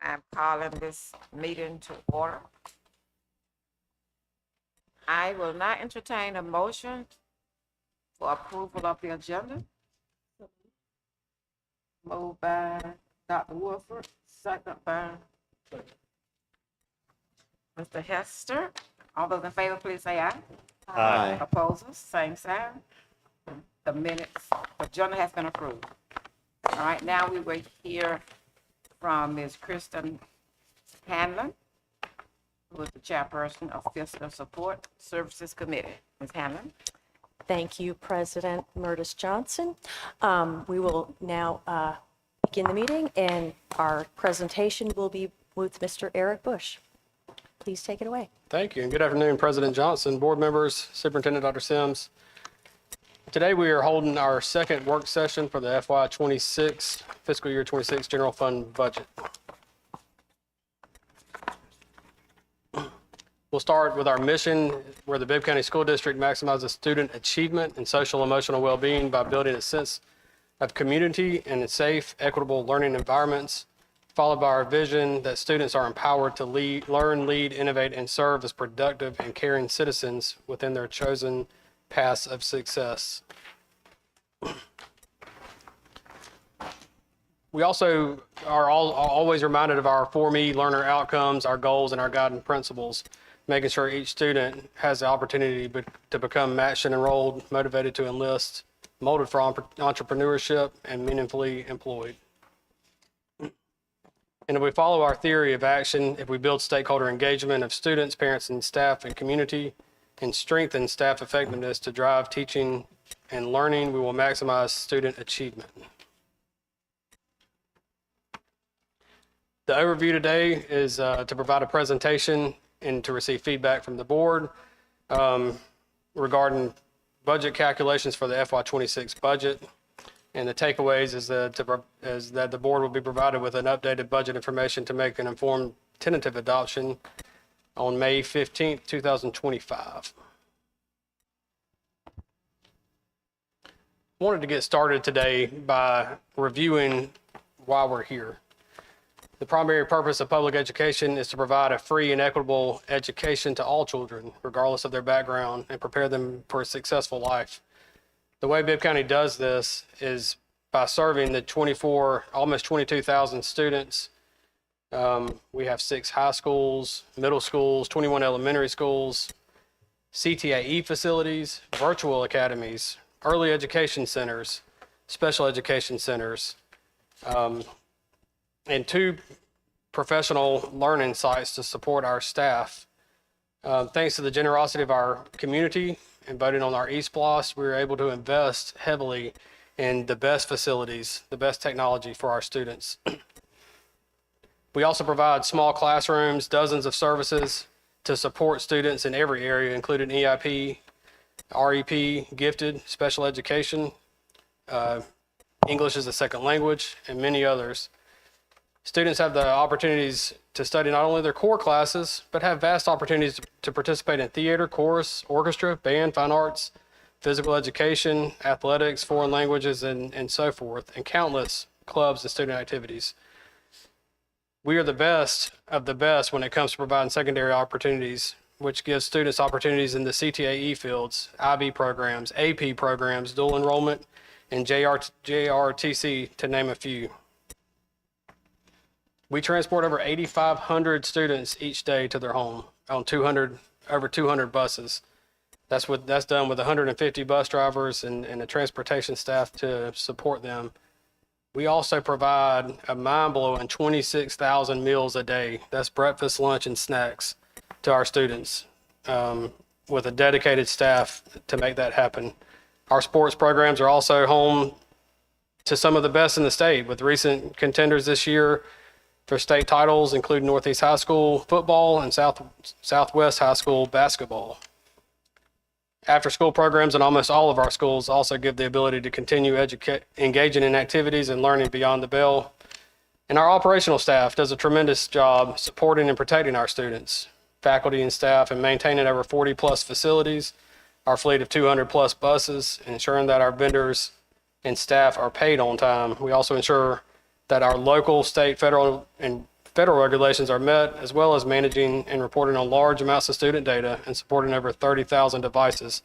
I'm calling this meeting to order. I will not entertain a motion for approval of the agenda. Moved by Dr. Wolford, second by Mr. Hester. All those in favor, please say aye. Aye. Opposers, same sign. The minutes, the agenda has been approved. All right, now we will hear from Ms. Kristen Hanlon, who is the chairperson of Fiscal Support Services Committee. Ms. Hanlon. Thank you, President Murtis Johnson. We will now begin the meeting, and our presentation will be with Mr. Eric Bush. Please take it away. Thank you, and good afternoon, President Johnson, board members, Superintendent Dr. Sims. Today we are holding our second work session for the FY26 fiscal year 26 general fund budget. We'll start with our mission, where the Bibb County School District maximizes student achievement and social emotional well-being by building a sense of community and safe, equitable learning environments, followed by our vision that students are empowered to learn, lead, innovate, and serve as productive and caring citizens within their chosen paths of success. We also are always reminded of our 4Me learner outcomes, our goals, and our guiding principles, making sure each student has the opportunity to become matched and enrolled, motivated to enlist, molded for entrepreneurship, and meaningfully employed. And if we follow our theory of action, if we build stakeholder engagement of students, parents, and staff and community, and strengthen staff effectiveness to drive teaching and learning, we will maximize student achievement. The overview today is to provide a presentation and to receive feedback from the board regarding budget calculations for the FY26 budget. And the takeaways is that the board will be provided with an updated budget information to make an informed tentative adoption on May 15th, 2025. I wanted to get started today by reviewing why we're here. The primary purpose of public education is to provide a free and equitable education to all children, regardless of their background, and prepare them for a successful life. The way Bibb County does this is by serving the almost 22,000 students. We have 6 high schools, middle schools, 21 elementary schools, CTAE facilities, virtual academies, early education centers, special education centers, and 2 professional learning sites to support our staff. Thanks to the generosity of our community and voting on our eSPLOS, we were able to invest heavily in the best facilities, the best technology for our students. We also provide small classrooms, dozens of services to support students in every area, including EIP, REP, gifted, special education, English as a second language, and many others. Students have the opportunities to study not only their core classes, but have vast opportunities to participate in theater, chorus, orchestra, band, fine arts, physical education, athletics, foreign languages, and so forth, and countless clubs and student activities. We are the best of the best when it comes to providing secondary opportunities, which gives students opportunities in the CTAE fields, IB programs, AP programs, dual enrollment, and JRTC, to name a few. We transport over 8,500 students each day to their home on over 200 buses. That's done with 150 bus drivers and the transportation staff to support them. We also provide a mind-blowing 26,000 meals a day. That's breakfast, lunch, and snacks to our students with a dedicated staff to make that happen. Our sports programs are also home to some of the best in the state, with recent contenders this year for state titles, including Northeast High School football and Southwest High School basketball. After-school programs in almost all of our schools also give the ability to continue engaging in activities and learning beyond the bell. And our operational staff does a tremendous job supporting and protecting our students, faculty and staff, and maintaining over 40-plus facilities, our fleet of 200-plus buses, ensuring that our vendors and staff are paid on time. We also ensure that our local, state, federal, and federal regulations are met, as well as managing and reporting on large amounts of student data and supporting over 30,000 devices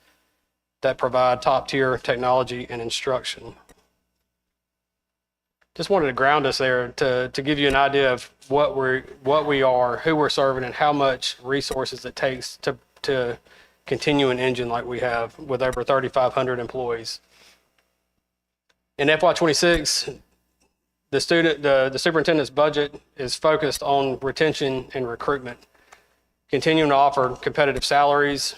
that provide top-tier technology and instruction. Just wanted to ground us there to give you an idea of what we are, who we're serving, and how much resources it takes to continue an engine like we have with over 3,500 employees. In FY26, the superintendent's budget is focused on retention and recruitment, continuing to offer competitive salaries.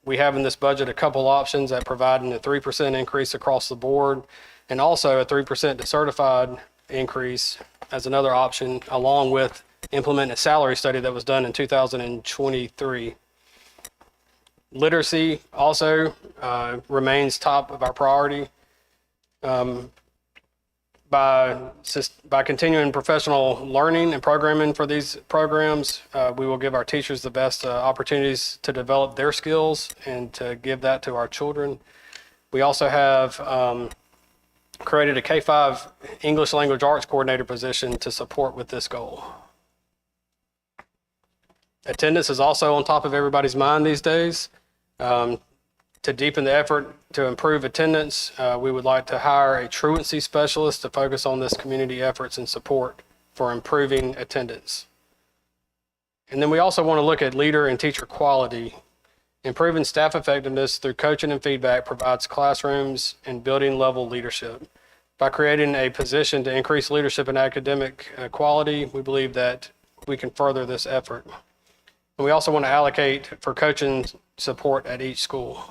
We have in this budget a couple options that provide a 3% increase across the board, and also a 3% to certified increase as another option, along with implementing a salary study that was done in 2023. Literacy also remains top of our priority. By continuing professional learning and programming for these programs, we will give our teachers the best opportunities to develop their skills and to give that to our children. We also have created a K-5 English Language Arts Coordinator position to support with this goal. Attendance is also on top of everybody's mind these days. To deepen the effort to improve attendance, we would like to hire a truancy specialist to focus on this community efforts and support for improving attendance. And then we also want to look at leader and teacher quality. Improving staff effectiveness through coaching and feedback provides classrooms and building level leadership. By creating a position to increase leadership and academic quality, we believe that we can further this effort. And we also want to allocate for coaching support at each school.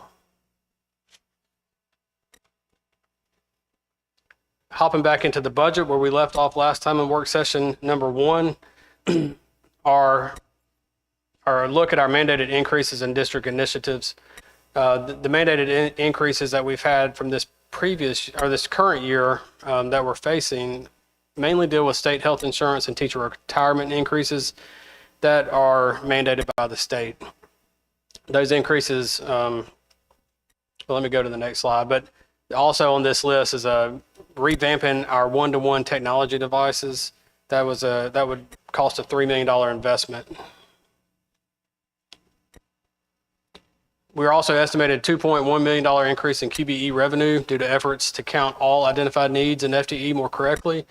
Hopping back into the budget where we left off last time in work session number 1, our look at our mandated increases in district initiatives. The mandated increases that we've had from this current year that we're facing mainly deal with state health insurance and teacher retirement increases that are mandated by the state. Those increases, well, let me go to the next slide, but also on this list is revamping our one-to-one technology devices. That would cost a $3 million investment. We're also estimated $2.1 million increase in QBE revenue due to efforts to count all identified needs in FTE more correctly.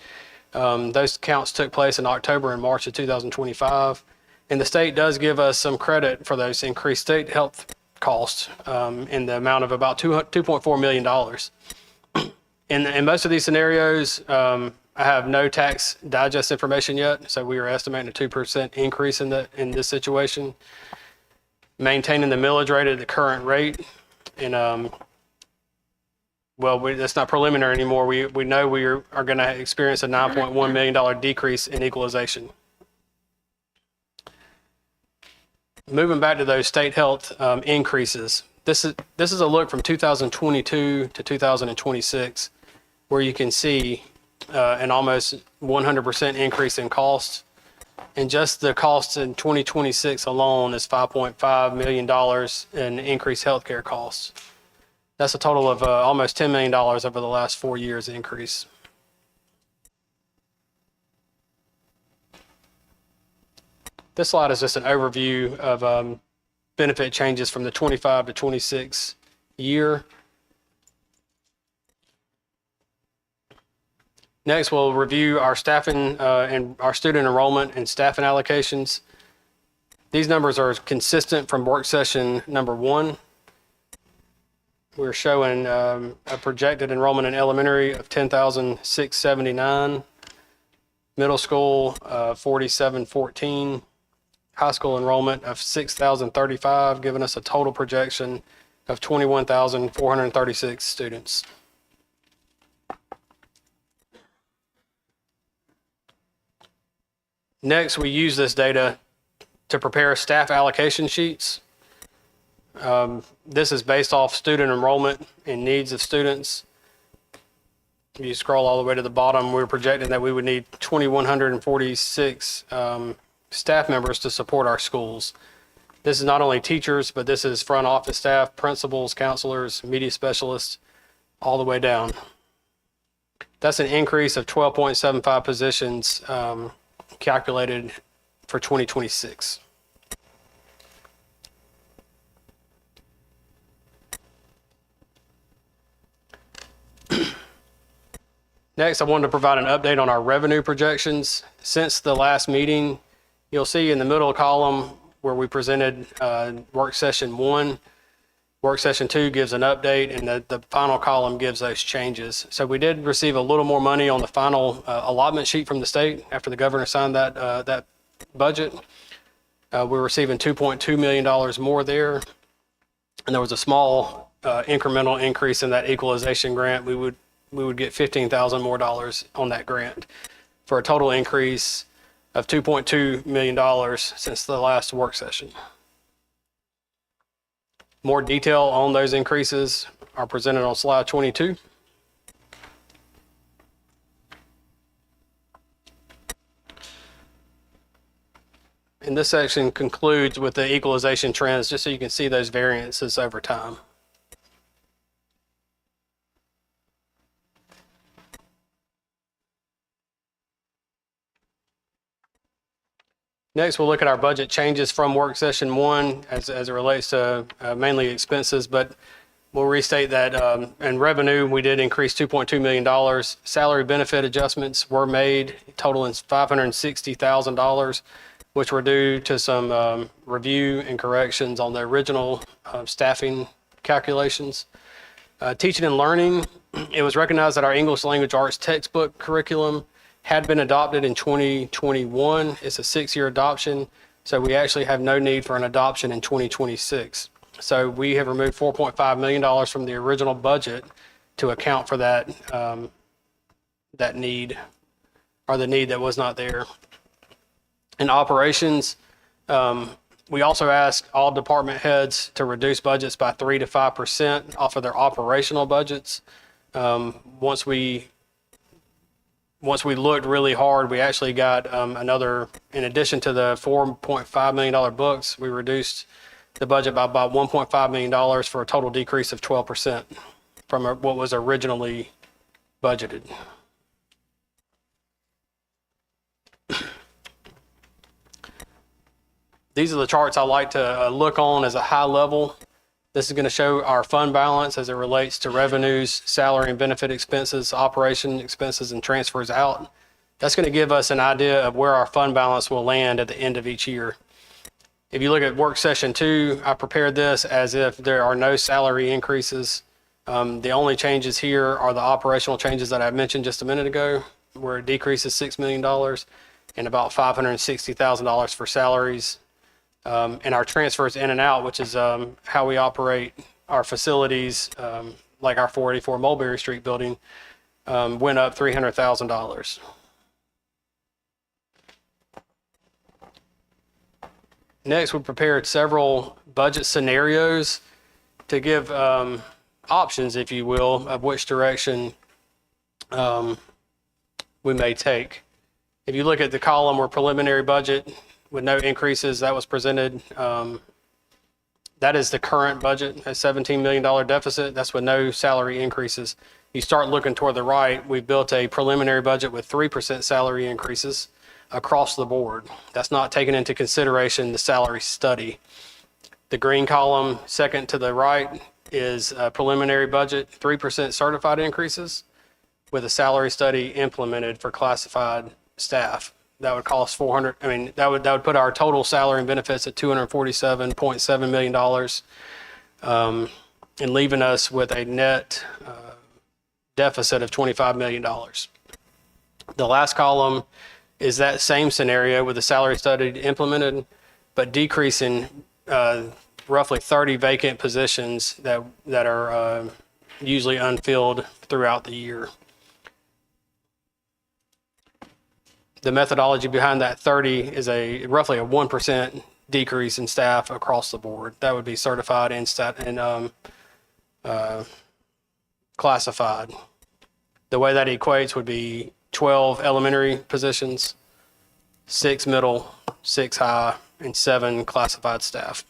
Those counts took place in October and March of 2025. And the state does give us some credit for those increased state health costs in the amount of about $2.4 million. In most of these scenarios, I have no tax digest information yet, so we are estimating a 2% increase in this situation. Maintaining the millage rate at the current rate, and that's not preliminary anymore. We know we are going to experience a $9.1 million decrease in equalization. Moving back to those state health increases, this is a look from 2022 to 2026, where you can see an almost 100% increase in costs. And just the costs in 2026 alone is $5.5 million in increased healthcare costs. That's a total of almost $10 million over the last 4 years increase. This slide is just an overview of benefit changes from the 25 to 26 year. Next, we'll review our staffing and our student enrollment and staffing allocations. These numbers are consistent from work session number 1. We're showing a projected enrollment in elementary of 10,679, middle school 4,714, high school enrollment of 6,035, giving us a total projection of 21,436 students. Next, we use this data to prepare staff allocation sheets. This is based off student enrollment and needs of students. If you scroll all the way to the bottom, we're projecting that we would need 2,146 staff members to support our schools. This is not only teachers, but this is front office staff, principals, counselors, media specialists, all the way down. That's an increase of 12.75 positions calculated for 2026. Next, I wanted to provide an update on our revenue projections. Since the last meeting, you'll see in the middle column where we presented work session 1, work session 2 gives an update, and the final column gives those changes. So we did receive a little more money on the final allotment sheet from the state after the governor signed that budget. We're receiving $2.2 million more there. And there was a small incremental increase in that equalization grant. We would get $15,000 more on that grant for a total increase of $2.2 million since the last work session. More detail on those increases are presented on slide 22. And this section concludes with the equalization trends, just so you can see those variances over time. Next, we'll look at our budget changes from work session 1 as it relates to mainly expenses, but we'll restate that in revenue, we did increase $2.2 million. Salary benefit adjustments were made, totaling $560,000, which were due to some review and corrections on the original staffing calculations. Teaching and learning, it was recognized that our English language arts textbook curriculum had been adopted in 2021. It's a 6-year adoption, so we actually have no need for an adoption in 2026. So we have removed $4.5 million from the original budget to account for that, that need, or the need that was not there. In operations, we also asked all department heads to reduce budgets by 3 to 5% off of their operational budgets. Once we looked really hard, we actually got another, in addition to the $4.5 million books, we reduced the budget by about $1.5 million for a total decrease of 12% from what was originally budgeted. These are the charts I like to look on as a high level. This is going to show our fund balance as it relates to revenues, salary and benefit expenses, operation expenses, and transfers out. That's going to give us an idea of where our fund balance will land at the end of each year. If you look at work session 2, I prepared this as if there are no salary increases. The only changes here are the operational changes that I mentioned just a minute ago, where it decreases $6 million and about $560,000 for salaries. And our transfers in and out, which is how we operate our facilities, like our 484 Mulberry Street building, went up $300,000. Next, we prepared several budget scenarios to give options, if you will, of which direction we may take. If you look at the column where preliminary budget with no increases, that was presented. That is the current budget, a $17 million deficit. That's with no salary increases. You start looking toward the right, we built a preliminary budget with 3% salary increases across the board. That's not taking into consideration the salary study. The green column, second to the right, is a preliminary budget, 3% certified increases with a salary study implemented for classified staff. That would cost that would put our total salary and benefits at $247.7 million, and leaving us with a net deficit of $25 million. The last column is that same scenario with the salary study implemented, but decreasing roughly 30 vacant positions that are usually unfilled throughout the year. The methodology behind that 30 is roughly a 1% decrease in staff across the board. That would be certified and classified. The way that equates would be 12 elementary positions, 6 middle, 6 high, and 7 classified staff.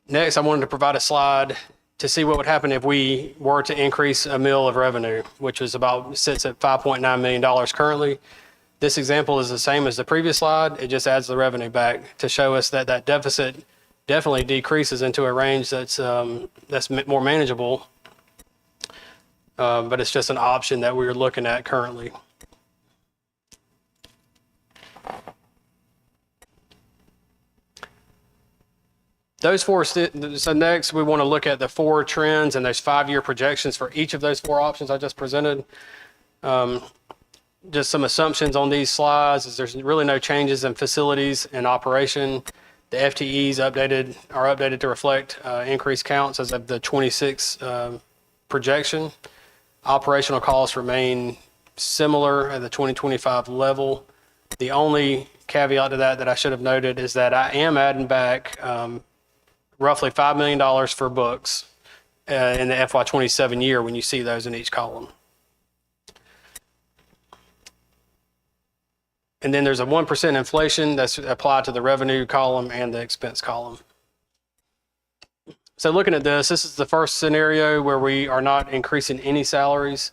Next, I wanted to provide a slide to see what would happen if we were to increase a mill of revenue, which sits at $5.9 million currently. This example is the same as the previous slide. It just adds the revenue back to show us that that deficit definitely decreases into a range that's more manageable. But it's just an option that we're looking at currently. So next we want to look at the 4 trends and those 5-year projections for each of those 4 options I just presented. Just some assumptions on these slides is there's really no changes in facilities and operation. The FTEs are updated to reflect increased counts as of the 26 projection. Operational costs remain similar at the 2025 level. The only caveat to that I should have noted is that I am adding back roughly $5 million for books in the FY27 year when you see those in each column. And then there's a 1% inflation that's applied to the revenue column and the expense column. So looking at this is the first scenario where we are not increasing any salaries.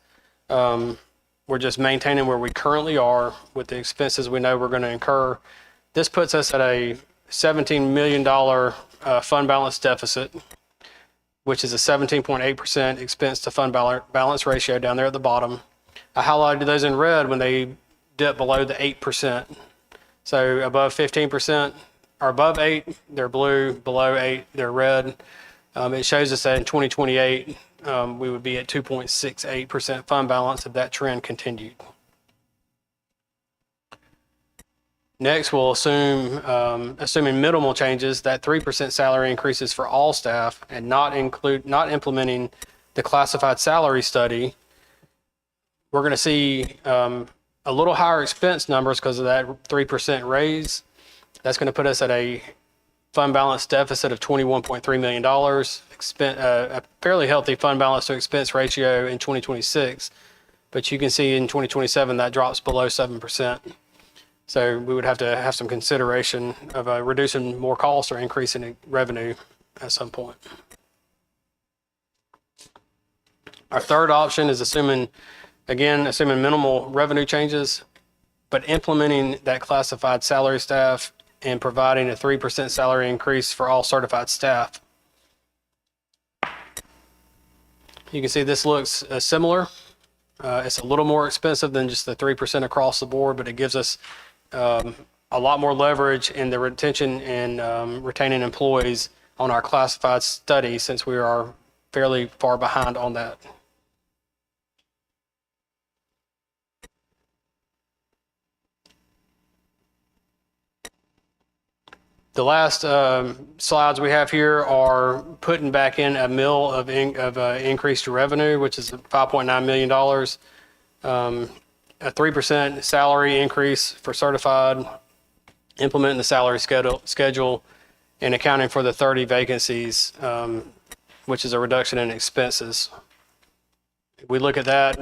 We're just maintaining where we currently are with the expenses we know we're going to incur. This puts us at a $17 million fund balance deficit, which is a 17.8% expense to fund balance ratio down there at the bottom. I highlighted those in red when they dip below the 8%. So above 15% or above 8, they're blue, below 8, they're red. It shows us that in 2028, we would be at 2.68% fund balance if that trend continued. Next, we'll assume, assuming minimal changes, that 3% salary increases for all staff and not implementing the classified salary study. We're going to see a little higher expense numbers because of that 3% raise. That's going to put us at a fund balance deficit of $21.3 million, a fairly healthy fund balance to expense ratio in 2026. But you can see in 2027 that drops below 7%. So we would have to have some consideration of reducing more costs or increasing revenue at some point. Our third option is assuming minimal revenue changes, but implementing that classified salary staff and providing a 3% salary increase for all certified staff. You can see this looks similar. It's a little more expensive than just the 3% across the board, but it gives us a lot more leverage in the retention and retaining employees on our classified study since we are fairly far behind on that. The last slides we have here are putting back in a mill of increased revenue, which is $5.9 million. A 3% salary increase for certified, implementing the salary schedule, and accounting for the 30 vacancies, which is a reduction in expenses. If we look at that,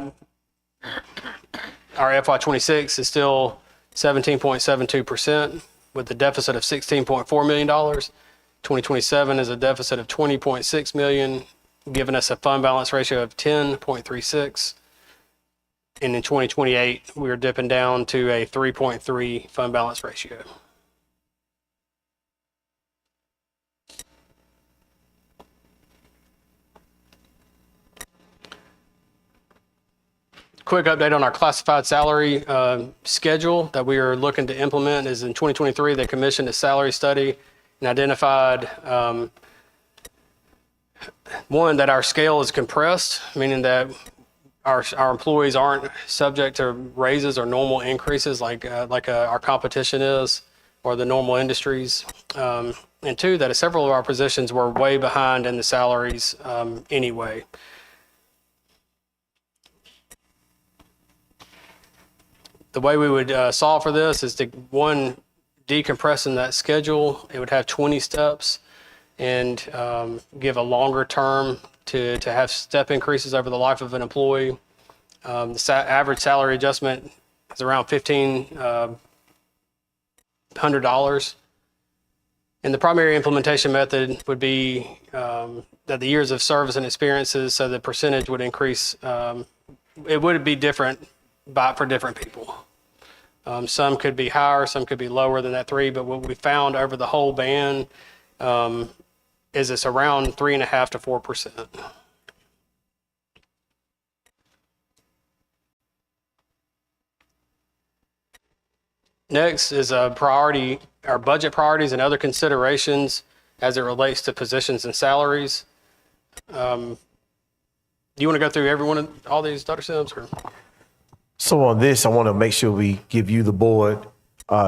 our FY26 is still 17.72%. with a deficit of $16.4 million. 2027 is a deficit of $20.6 million, giving us a fund balance ratio of 10.36. And in 2028, we are dipping down to a 3.3 fund balance ratio. Quick update on our classified salary schedule that we are looking to implement is in 2023, they commissioned a salary study and identified, one, that our scale is compressed, meaning that our employees aren't subject to raises or normal increases like our competition is or the normal industries. And two, that several of our positions were way behind in the salaries anyway. The way we would solve for this is to, one, decompressing that schedule. It would have 20 steps and give a longer term to have step increases over the life of an employee. The average salary adjustment is around $1,500. And the primary implementation method would be that the years of service and experiences, so the percentage would increase. It would be different for different people. Some could be higher, some could be lower than that 3, but what we found over the whole band is it's around 3.5% to 4%. Next is a priority, our budget priorities and other considerations as it relates to positions and salaries. Do you want to go through every one of all these, Dr. Sims? Or? So on this, I want to make sure we give you, the board,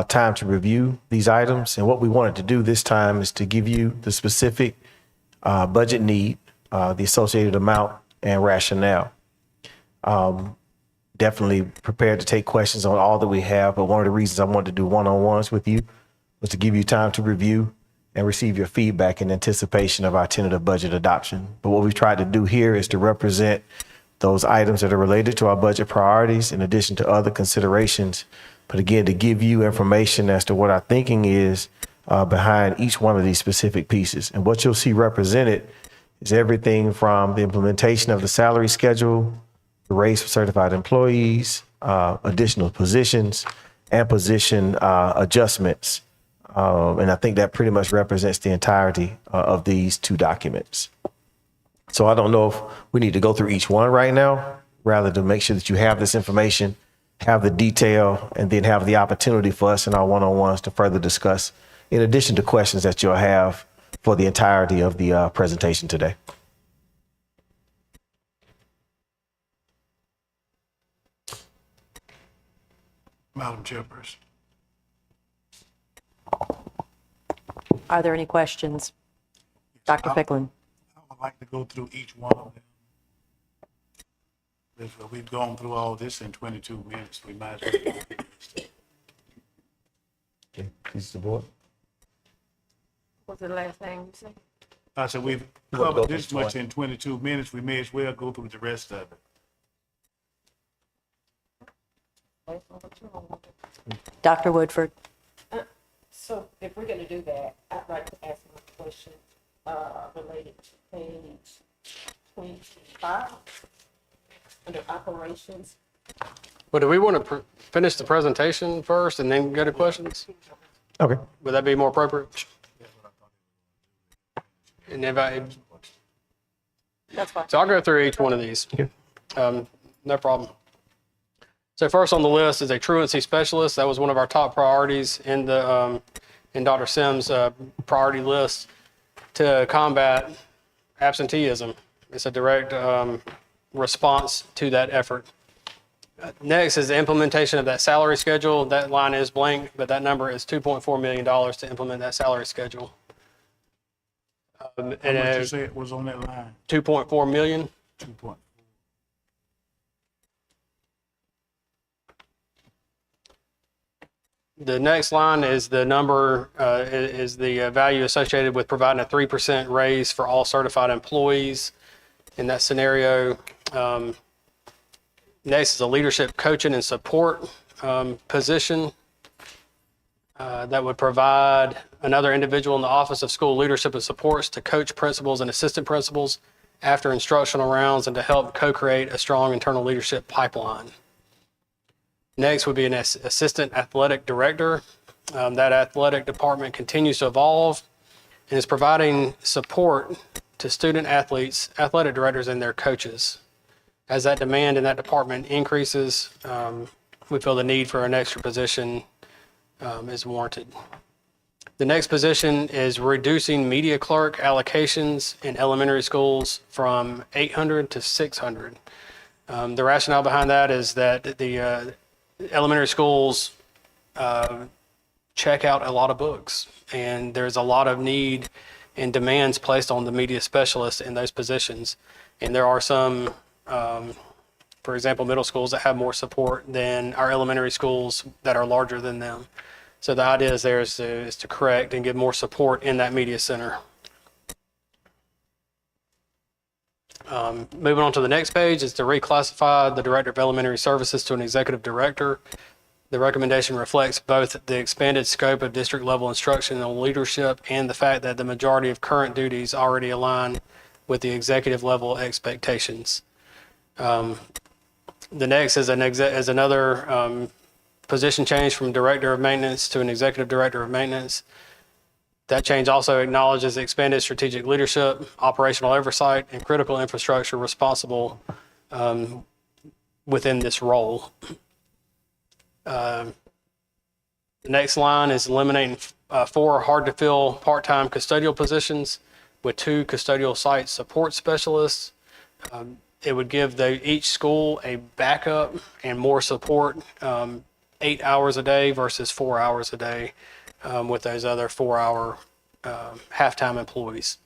time to review these items. And what we wanted to do this time is to give you the specific budget need, the associated amount, and rationale. Definitely prepared to take questions on all that we have, but one of the reasons I wanted to do one-on-ones with you was to give you time to review and receive your feedback in anticipation of our tentative budget adoption. But what we've tried to do here is to represent those items that are related to our budget priorities in addition to other considerations. But again, to give you information as to what our thinking is behind each one of these specific pieces. And what you'll see represented is everything from the implementation of the salary schedule, the raise for certified employees, additional positions, and position adjustments. And I think that pretty much represents the entirety of these 2 documents. So I don't know if we need to go through each one right now, rather to make sure that you have this information, have the detail, and then have the opportunity for us in our one-on-ones to further discuss, in addition to questions that you'll have for the entirety of the presentation today. Madam Chairperson. Are there any questions? Dr. Ficklin? I would like to go through each one of them. If we've gone through all this in 22 minutes, we might as well. Okay, please, the board. What's the last thing you said? I said, we've We'll go covered through this each much one. in 22 minutes, we may as well go through the rest of it. Dr. Woodford? So if we're gonna do that, I'd like to ask my question, related to page 25, under operations. Well, do we want to finish the presentation first and then go to questions? Okay. Would that be more appropriate? And if That's fine. so I'll go through each one of these. No problem. So first on the list is a truancy specialist. That was one of our top priorities in the in Dr. Sims' priority list to combat absenteeism. It's a direct response to that effort. Next is the implementation of that salary schedule. That line is blank, but that number is $2.4 million to implement that salary schedule. How much you say it was on that line? 2.4 million. 2 point. The next line is the number, is the value associated with providing a 3% raise for all certified employees in that scenario. Next is a leadership coaching and support position that would provide another individual in the Office of School Leadership and Supports to coach principals and assistant principals after instructional rounds and to help co-create a strong internal leadership pipeline. Next would be an assistant athletic director. That athletic department continues to evolve and is providing support to student athletes, athletic directors, and their coaches. As that demand in that department increases, we feel the need for an extra position is warranted. The next position is reducing media clerk allocations in elementary schools from 800 to 600. The rationale behind that is that the elementary schools check out a lot of books, and there's a lot of need and demands placed on the media specialists in those positions. And there are some, for example, middle schools that have more support than our elementary schools that are larger than them. So the idea is there is to correct and give more support in that media center. Moving on to the next page is to reclassify the Director of Elementary Services to an Executive Director. The recommendation reflects both the expanded scope of district-level instructional leadership and the fact that the majority of current duties already align with the executive-level expectations. The next is another position change from Director of Maintenance to an Executive Director of Maintenance. That change also acknowledges expanded strategic leadership, operational oversight, and critical infrastructure responsible within this role. The next line is eliminating 4 hard-to-fill part-time custodial positions with 2 custodial site support specialists. It would give each school a backup and more support, 8 hours a day versus 4 hours a day with those other 4-hour half-time employees.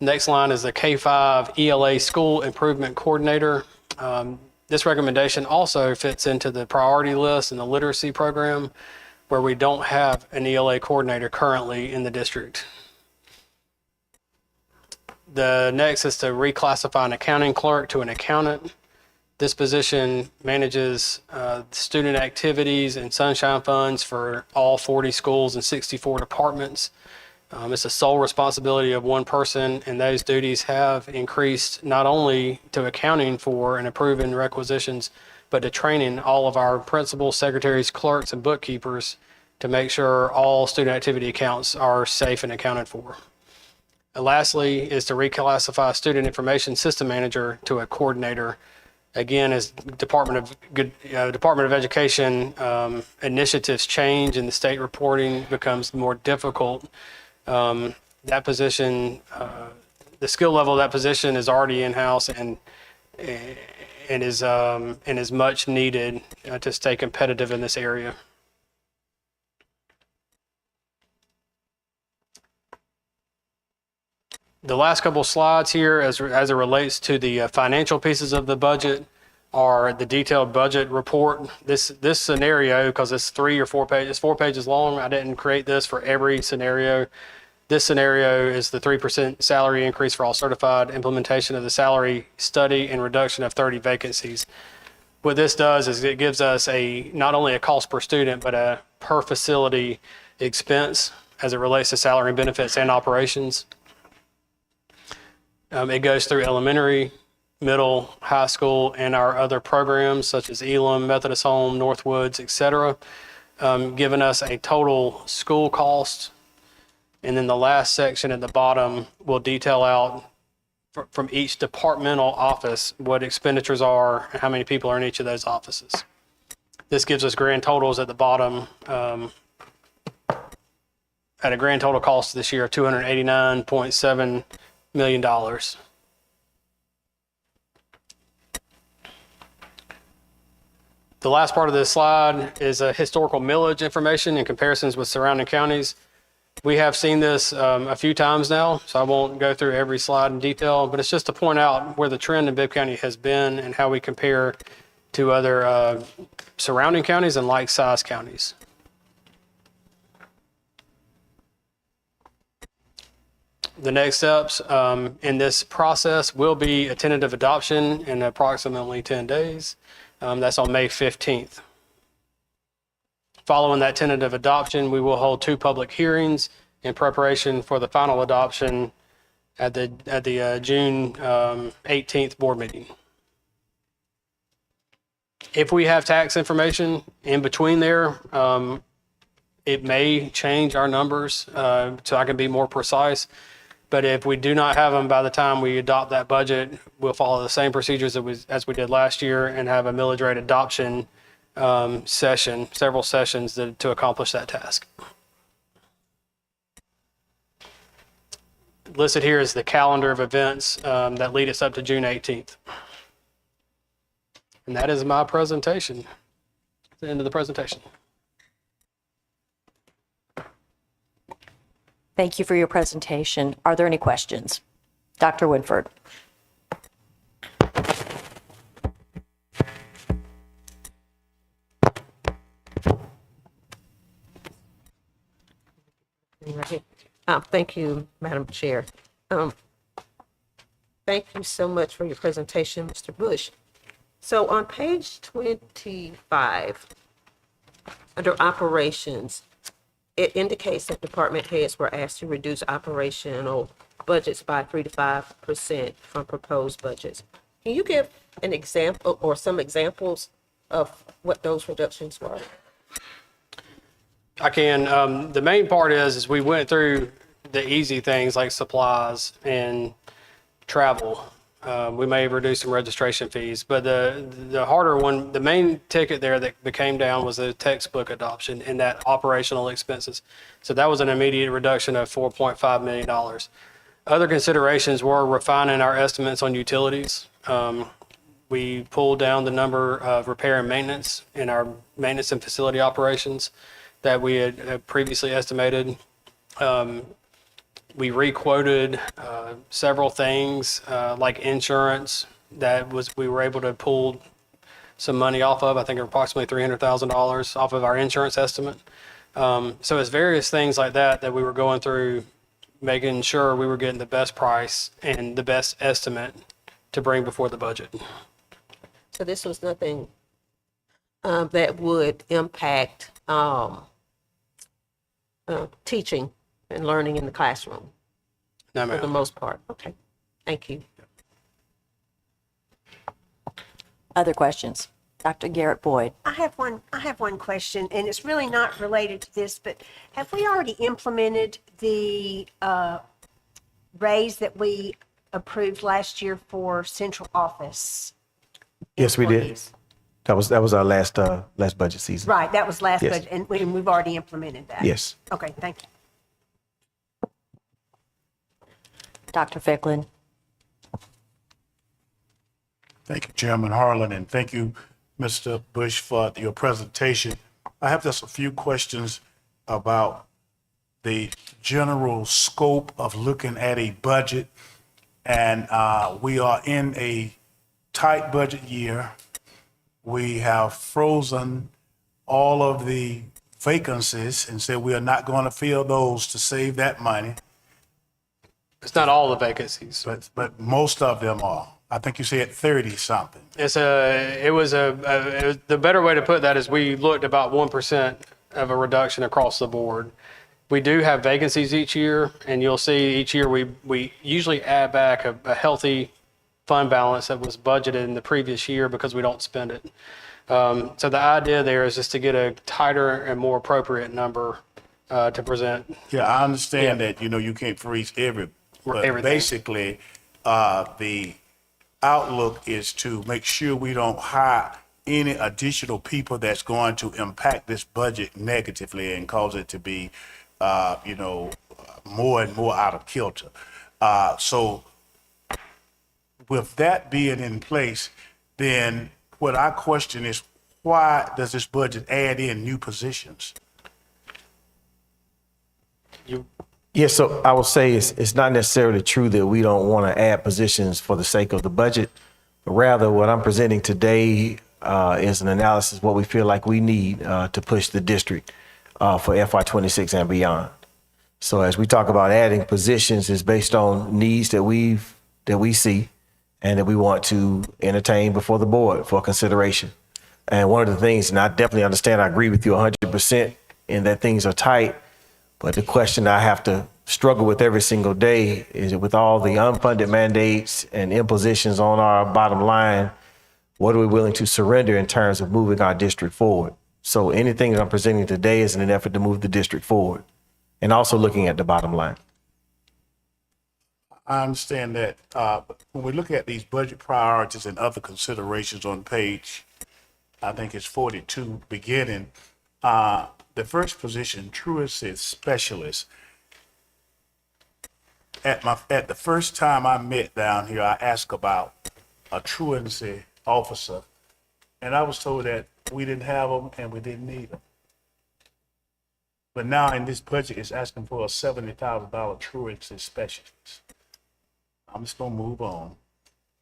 Next line is the K-5 ELA School Improvement Coordinator. This recommendation also fits into the priority list in the literacy program, where we don't have an ELA coordinator currently in the district. The next is to reclassify an accounting clerk to an accountant. This position manages student activities and sunshine funds for all 40 schools and 64 departments. It's a sole responsibility of one person, and those duties have increased not only to accounting for and approving requisitions, but to training all of our principals, secretaries, clerks, and bookkeepers to make sure all student activity accounts are safe and accounted for. And lastly is to reclassify student information system manager to a coordinator. Again, as Department of Education initiatives change and the state reporting becomes more difficult, that position, the skill level of that position is already in-house and is much needed to stay competitive in this area. The last couple slides here, as it relates to the financial pieces of the budget, are the detailed budget report. This scenario, because it's 3 or 4 pages, 4 pages long, I didn't create this for every scenario. This scenario is the 3% salary increase for all certified, implementation of the salary study, and reduction of 30 vacancies. What this does is it gives us not only a cost per student, but a per facility expense as it relates to salary and benefits and operations. It goes through elementary, middle, high school, and our other programs such as Elam, Methodist Home, Northwoods, etc., giving us a total school cost. And then the last section at the bottom will detail out from each departmental office what expenditures are and how many people are in each of those offices. This gives us grand totals at the bottom at a grand total cost this year of $289.7 million. The last part of this slide is a historical millage information and comparisons with surrounding counties. We have seen this a few times now, so I won't go through every slide in detail, but it's just to point out where the trend in Bibb County has been and how we compare to other surrounding counties and like-sized counties. The next steps in this process will be a tentative adoption in approximately 10 days. That's on May 15th. Following that tentative adoption, we will hold 2 public hearings in preparation for the final adoption at the June 18th board meeting. If we have tax information in between there, it may change our numbers so I can be more precise. But if we do not have them by the time we adopt that budget, we'll follow the same procedures as we did last year and have a millage rate adoption session, several sessions to accomplish that task. Listed here is the calendar of events that lead us up to June 18th. And that is my presentation. The end of the presentation. Thank you for your presentation. Are there any questions? Dr. Woodford. Thank you, Madam Chair. Thank you so much for your presentation, Mr. Bush. So on page 25, under operations, it indicates that department heads were asked to reduce operational budgets by 3 to 5% from proposed budgets. Can you give an example or some examples of what those reductions were? I can. The main part is we went through the easy things like supplies and travel. We may have reduced some registration fees, but the harder one, the main ticket there that came down was the textbook adoption and that operational expenses. So that was an immediate reduction of $4.5 million. Other considerations were refining our estimates on utilities. We pulled down the number of repair and maintenance in our maintenance and facility operations that we had previously estimated. We requoted several things like insurance we were able to pull some money off of. I think approximately $300,000 off of our insurance estimate. So it's various things like that we were going through, making sure we were getting the best price and the best estimate to bring before the budget. So this was nothing that would impact teaching and learning in the classroom No, for the ma'am. most part. Okay, thank you. Other questions? Dr. Garrett Boyd. I have one question, and it's really not related to this, but have we already implemented the raise that we approved last year for central office? Yes, we did. employees? That was our last budget season. Right, that was last Yes. budget, and we've already implemented that. Yes. Okay, thank you. Dr. Ficklin. Thank you, Chairman Harlan, and thank you, Mr. Bush, for your presentation. I have just a few questions about the general scope of looking at a budget. And we are in a tight budget year. We have frozen all of the vacancies and said we are not going to fill those to save that money, It's not all the vacancies. but most of them are. I think you said 30 something. The better way to put that is we looked about 1% of a reduction across the board. We do have vacancies each year, and you'll see each year we usually add back a healthy fund balance that was budgeted in the previous year because we don't spend it. So the idea there is just to get a tighter and more appropriate number to present. Yeah, I understand that, you can't freeze but Everything. basically, the outlook is to make sure we don't hire any additional people that's going to impact this budget negatively and cause it to be, more and more out of kilter. So with that being in place, then what I question is, why does this budget add in new positions? Yes, so I would say it's not necessarily true that we don't want to add positions for the sake of the budget, but rather what I'm presenting today is an analysis of what we feel like we need to push the district for FY26 and beyond. So as we talk about adding positions, it's based on needs that we see and that we want to entertain before the board for consideration. And one of the things, and I definitely understand, I agree with you 100% in that things are tight. But the question I have to struggle with every single day is, with all the unfunded mandates and impositions on our bottom line, what are we willing to surrender in terms of moving our district forward? So anything that I'm presenting today is in an effort to move the district forward and also looking at the bottom line. I understand that. But when we look at these budget priorities and other considerations on page, I think it's 42 beginning, the first position, truancy specialist. At the first time I met down here, I asked about a truancy officer, and I was told that we didn't have them and we didn't need them. But now in this budget, it's asking for a $70,000 truancy specialist. I'm just gonna move on.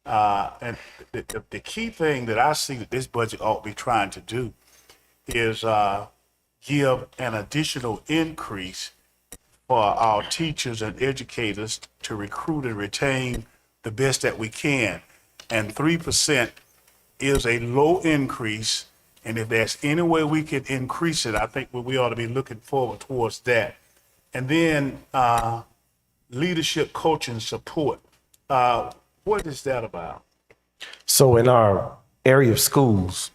And the key thing that I see that this budget ought to be trying to do is give an additional increase for our teachers and educators to recruit and retain the best that we can. And 3% is a low increase. And if there's any way we could increase it, I think we ought to be looking forward towards that. And then leadership coaching support. What is that about? So in our area of schools,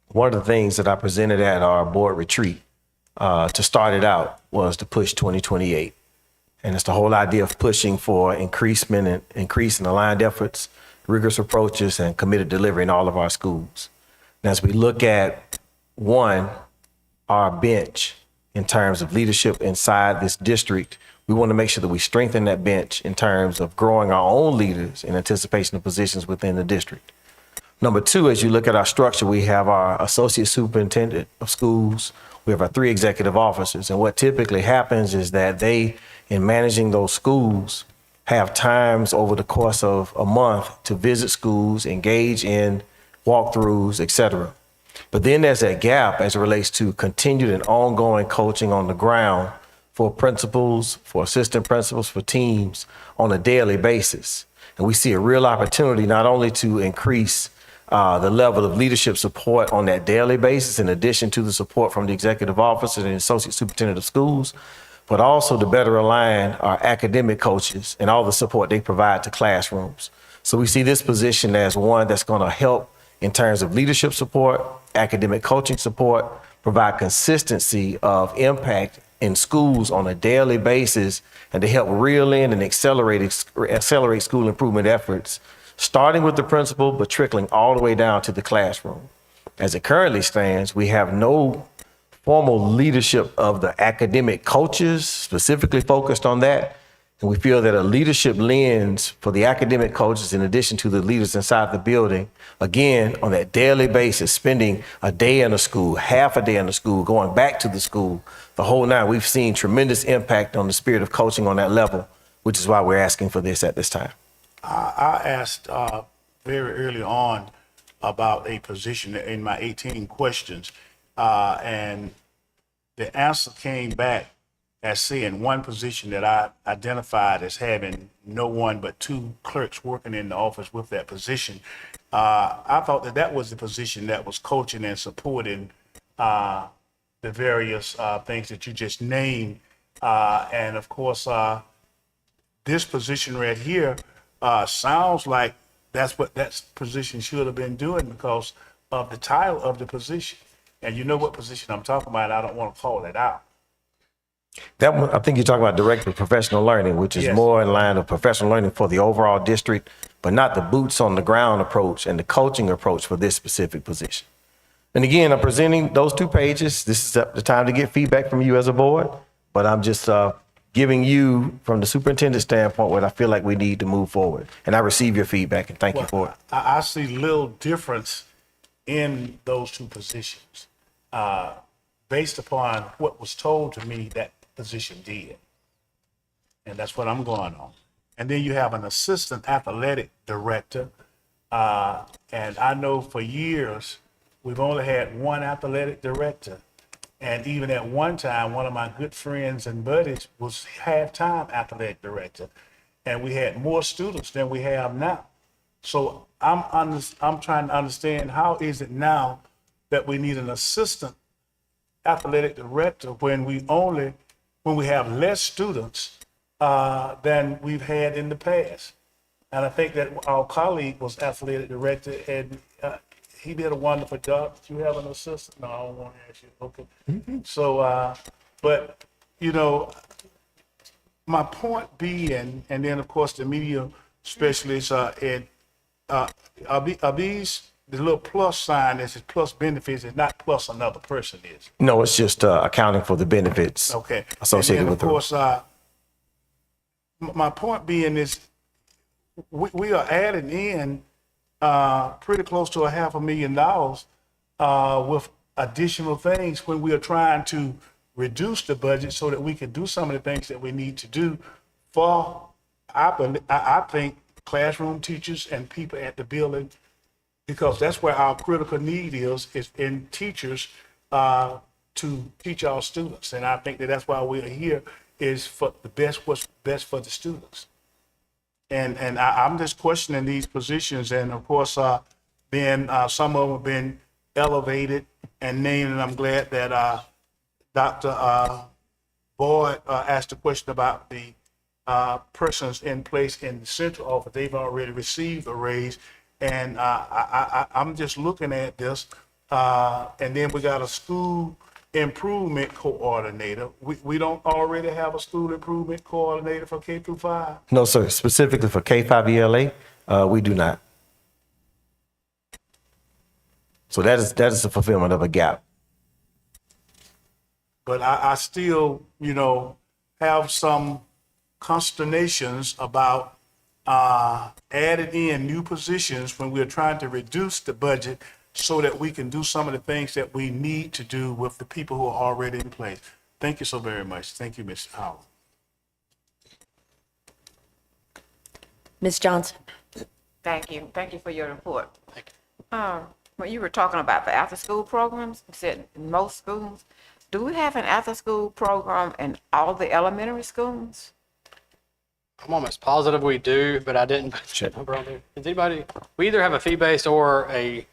one of the things that I presented at our board retreat to start it out was to push 2028. And it's the whole idea of pushing for increase in aligned efforts, rigorous approaches, and committed delivery in all of our schools. And as we look at our bench in terms of leadership inside this district, we want to make sure that we strengthen that bench in terms of growing our own leaders in anticipation of positions within the district. Number two, as you look at our structure, we have our associate superintendent of schools. We have our 3 executive officers. And what typically happens is that they, in managing those schools, have times over the course of a month to visit schools, engage in walkthroughs, et cetera. But then there's that gap as it relates to continued and ongoing coaching on the ground for principals, for assistant principals, for teams on a daily basis. And we see a real opportunity not only to increase the level of leadership support on that daily basis, in addition to the support from the executive officer and associate superintendent of schools, but also to better align our academic coaches and all the support they provide to classrooms. So we see this position as one that's going to help in terms of leadership support, academic coaching support, provide consistency of impact in schools on a daily basis, and to help reel in and accelerate school improvement efforts, starting with the principal, but trickling all the way down to the classroom. As it currently stands, we have no formal leadership of the academic coaches specifically focused on that. And we feel that a leadership lens for the academic coaches, in addition to the leaders inside the building, again, on that daily basis, spending a day in a school, half a day in a school, going back to the school, the whole nine, we've seen tremendous impact on the spirit of coaching on that level, which is why we're asking for this at this time. I asked very early on about a position in my 18 questions, and the answer came back as saying one position that I identified as having no one but 2 clerks working in the office with that position. I thought that was the position that was coaching and supporting the various things that you just named. And of course, this position right here sounds like that's what that position should have been doing because of the title of the position. And you know what position I'm talking about. I don't want to call it out. That one, I think you're talking about director of professional learning, which is Yes. more in line of professional learning for the overall district, but not the boots on the ground approach and the coaching approach for this specific position. And again, I'm presenting those 2 pages. This is the time to get feedback from you as a board, but I'm just giving you from the superintendent standpoint what I feel like we need to move forward. And I receive your feedback and thank you for it. I see little difference in those 2 positions based upon what was told to me that position did. And that's what I'm going on. And then you have an assistant athletic director. And I know for years, we've only had one athletic director. And even at one time, one of my good friends and buddies was half-time athletic director. And we had more students than we have now. So I'm trying to understand, how is it now that we need an assistant athletic director when we have less students than we've had in the past? And I think that our colleague was athletic director, and he did a wonderful job. Do you have an assistant? No, I don't want to ask you. Okay. Mm-hmm. So, but, you know, my point being, and then of course the media specialists are these the little plus sign that says plus benefits is not plus another person is. No, it's just accounting for the benefits Okay. associated and with then, of course, my point being is we are adding in pretty close to $500,000 with additional things when we are trying to reduce the budget so that we can do some of the things that we need to do for, I think, classroom teachers and people at the building, because that's where our critical need is in teachers to teach our students. And I think that that's why we're here, is for the best, what's best for the students. And I'm just questioning these positions. And of course, Then some of them have been elevated and named, and I'm glad that Dr. Boyd asked a question about the persons in place in the central office. They've already received a raise, and I'm just looking at this. And then we got a school improvement coordinator. We don't already have a school improvement coordinator for K through 5? No, sir. Specifically for K-5 ELA, we do not. So that is the fulfillment of a gap. But I still, have some consternations about adding in new positions when we're trying to reduce the budget so that we can do some of the things that we need to do with the people who are already in place. Thank you so very much. Thank you, Ms. Howard. Ms. Johnson? Thank you. Thank you for your report. When you were talking about the after-school programs, you said in most schools, do we have an after-school program in all the elementary schools? I'm almost positive we do, but I didn't put that number on there. Does anybody, we either have a fee-based or a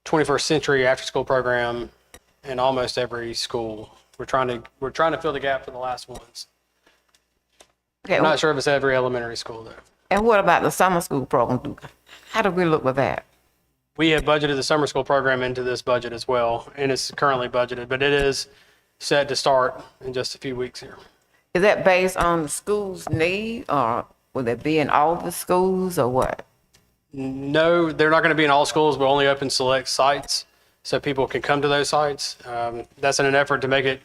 21st century after-school program in almost every school. We're trying to fill the gap for the last ones. Okay, I'm not sure if it's every elementary school though. and what about the summer school program? How do we look with that? We have budgeted the summer school program into this budget as well, and it's currently budgeted, but it is set to start in just a few weeks here. Is that based on the school's need, or will it be in all the schools, or what? No, they're not going to be in all schools, but only open select sites, so people can come to those sites. That's in an effort to make it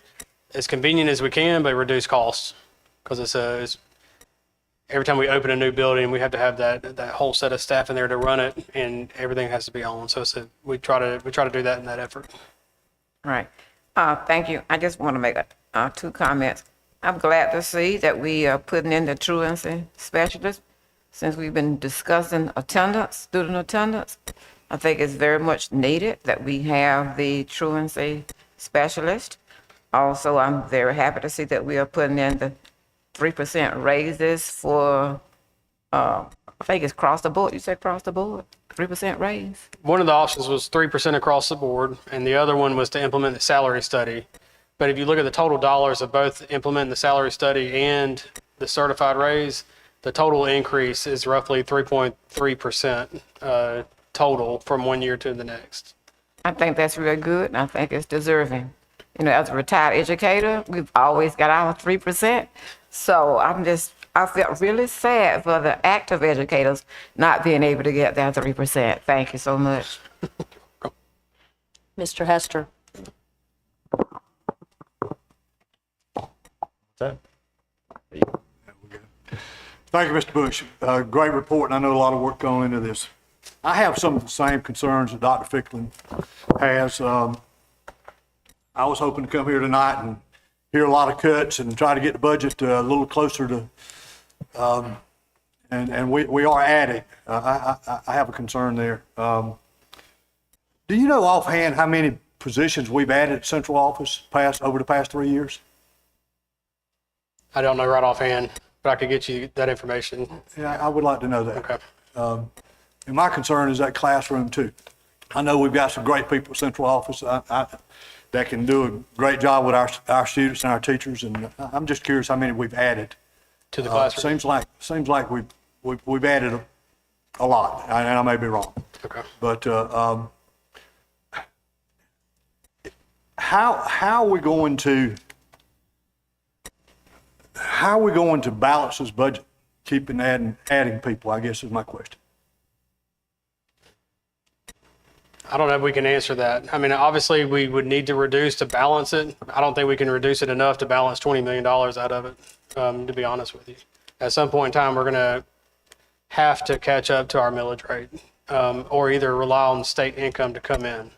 as convenient as we can, but reduce costs, because it's every time we open a new building, we have to have that whole set of staff in there to run it, and everything has to be on. So we try to do that in that effort. Right. Thank you. I just want to make two comments. I'm glad to see that we are putting in the truancy specialist, since we've been discussing attendance, student attendance. I think it's very much needed that we have the truancy specialist. Also, I'm very happy to see that we are putting in the 3% raises for, I think it's across the board. You said across the board, 3% raise? One of the options was 3% across the board, and the other one was to implement the salary study. But if you look at the total dollars of both implementing the salary study and the certified raise, the total increase is roughly 3.3% total from one year to the next. I think that's really good, and I think it's deserving. You know, as a retired educator, we've always got our 3%. So I felt really sad for the active educators not being able to get their 3%. Thank you so much. Mr. Hester? Thank you, Mr. Bush. Great report, and I know a lot of work gone into this. I have some of the same concerns that Dr. Ficklin has. I was hoping to come here tonight and hear a lot of cuts and try to get the budget a little closer to, and we are at it. I have a concern there. Do you know offhand how many positions we've added at central office over the past 3 years? I don't know right offhand, but I could get you that information. Yeah, I would like to know that. Okay. And my concern is that classroom too. I know we've got some great people at central office that can do a great job with our students and our teachers, and I'm just curious how many we've added To the classroom. Seems like we've added a lot, and I may be wrong. Okay. But how are we going to balance this budget, keeping adding people, I guess is my question. I don't know if we can answer that. I mean, obviously, we would need to reduce to balance it. I don't think we can reduce it enough to balance $20 million out of it, to be honest with you. At some point in time, we're going to have to catch up to our millage rate, or either rely on state income to come in.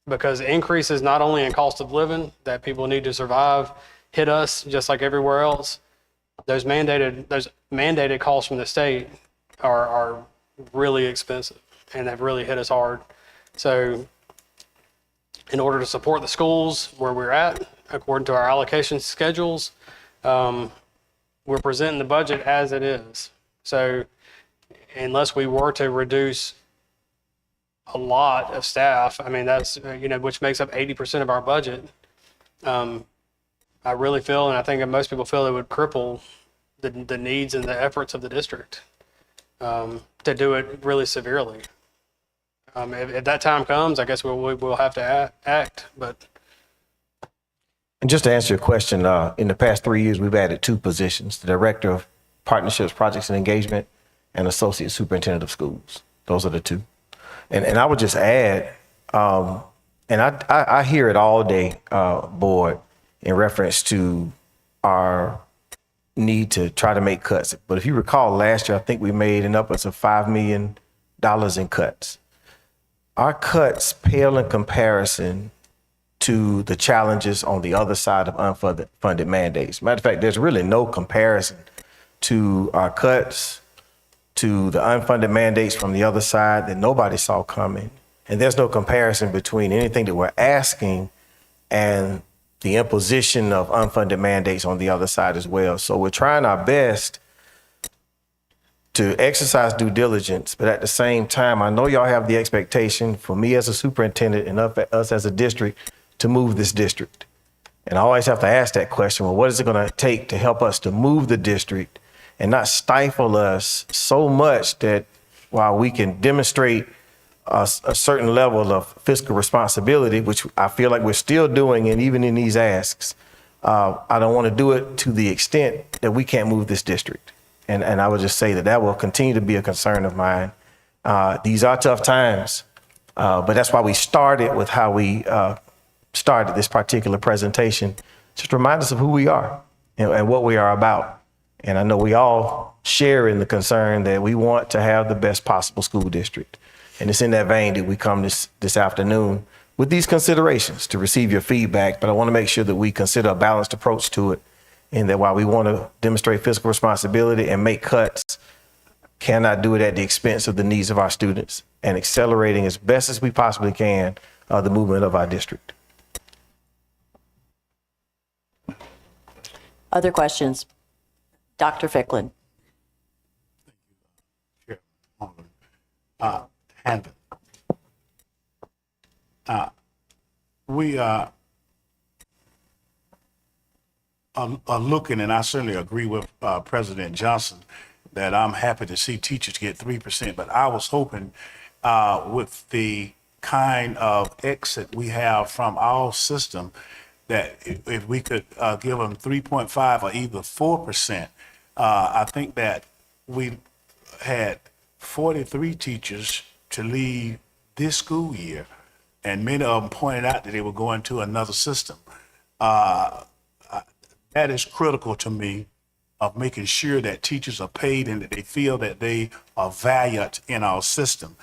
Because increases not only in cost of living that people need to survive hit us just like everywhere else. Those mandated costs from the state are really expensive and have really hit us hard. So in order to support the schools where we're at, according to our allocation schedules, we're presenting the budget as it is. So unless we were to reduce a lot of staff, I mean, that's, which makes up 80% of our budget. I really feel, and I think most people feel, it would cripple the needs and the efforts of the district to do it really severely. If that time comes, I guess we'll have to act, but. And just to answer your question, in the past 3 years, we've added 2 positions: the Director of Partnerships, Projects, and Engagement, and Associate Superintendent of Schools. Those are the 2. And I would just add, and I hear it all day, Board, in reference to our need to try to make cuts. But if you recall, last year, I think we made an upwards of $5 million in cuts. Our cuts pale in comparison to the challenges on the other side of unfunded mandates. Matter of fact, there's really no comparison to our cuts to the unfunded mandates from the other side that nobody saw coming. And there's no comparison between anything that we're asking and the imposition of unfunded mandates on the other side as well. So we're trying our best to exercise due diligence, but at the same time, I know y'all have the expectation for me as a superintendent and us as a district to move this district. And I always have to ask that question, well, what is it going to take to help us to move the district and not stifle us so much that while we can demonstrate a certain level of fiscal responsibility, which I feel like we're still doing, and even in these asks, I don't want to do it to the extent that we can't move this district. And I would just say that will continue to be a concern of mine. These are tough times, but that's why we started with how we started this particular presentation, just to remind us of who we are and what we are about. And I know we all share in the concern that we want to have the best possible school district. And it's in that vein that we come this afternoon with these considerations to receive your feedback. But I want to make sure that we consider a balanced approach to it, and that while we want to demonstrate fiscal responsibility and make cuts, cannot do it at the expense of the needs of our students and accelerating as best as we possibly can the movement of our district. Other questions? Dr. Ficklin. Handle. We are looking, and I certainly agree with President Johnson, that I'm happy to see teachers get 3%, but I was hoping with the kind of exit we have from our system, that if we could give them 3.5 or either 4%, I think that we had 43 teachers to leave this school year, and many of them pointed out that they were going to another system. That is critical to me, of making sure that teachers are paid and that they feel that they are valued in our system.